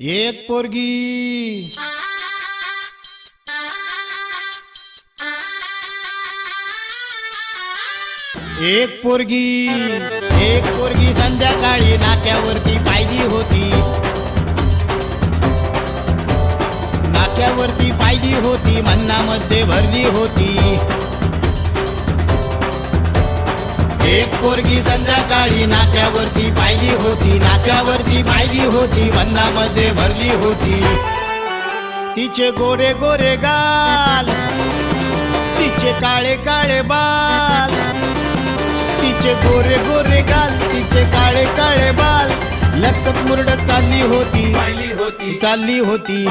एक पोरगी एक पोरगी संध्याकाळी नाक्यावरती पाहिली होती, नाक्यावरती पाहिली होती, मन्नामध्ये भरली होती। एक पोरगी संध्याकाळी नाक्यावरती पाहिली होती, नाक्यावरती पाहिली होती, मन्नामध्ये भरली होती। तिचे गोरे गोरे गाल, तिचे काळे काळे बाल, तिचे गोरे गोरे गाल, तिचे काळे काळे बाल, लचकत मुरडत चालली होती, चालली होती।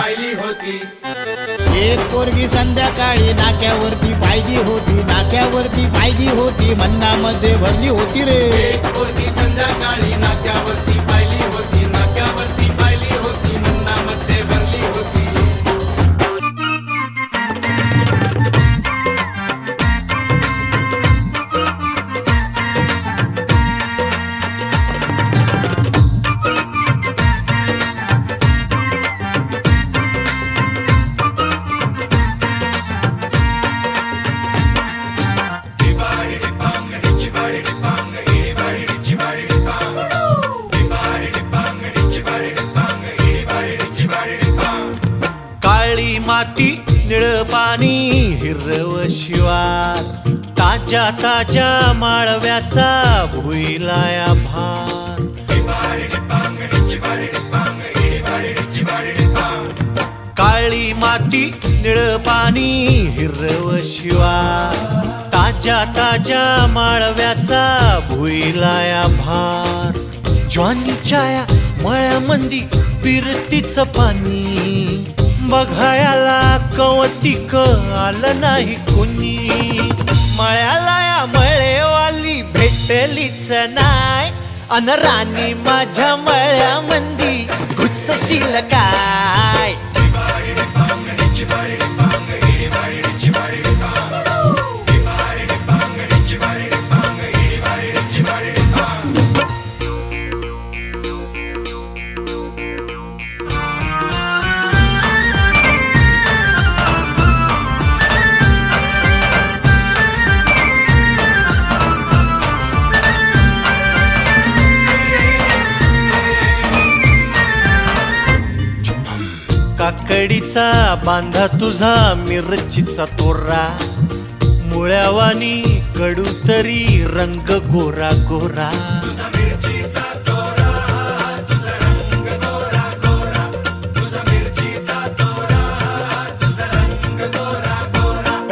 एक पोरगी संध्याकाळी नाक्यावरती पाहिली होती, नाक्यावरती पाहिली होती, मन्नामध्ये भरली होती रे। एक पोरगी संध्याकाळी नाक्यावरती पाहिली होती, नाक्यावरती पाहिली होती, मन्नामध्ये भरली होती। काळी माती निळ पाणी हिरव शिवार, ताज्या ताज्या माळव्याचा भुईलाया भार। काळी माती निळ पाणी हिरव शिवार, ताज्या ताज्या माळव्याचा भुईलाया भार। ज्वानीच्या या मळ्यामंदी पिरतीचं पाणी, बघायला कवतिक आलं नाही कोणी। मळ्याला या मळेवाली भेटलीच नाय, अन राणी माझ्या मळ्यामंदी घुसशील काय। काकडीचा बांधा तुझा मिरचीचा तोरा, मुळ्यावानी कडू तरी रंग गोरा गोरा।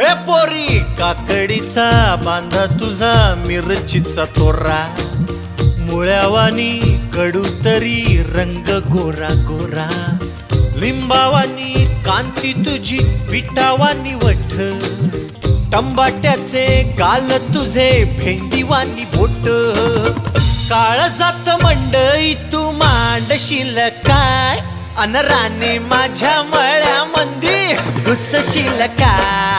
ए पोरी काकडीचा बांधा तुझा मिरचीचा तोरा, मुळ्यावानी कडू तरी रंग गोरा गोरा। लिंबावानी कांती तुझी पिठावानी वठ, टंबाट्याचे गाल तुझे भेंडीवानी बोट। काळजात मंडई तू मांडशील काय, अन राणी माझ्या मळ्यामंदी घुसशील काय।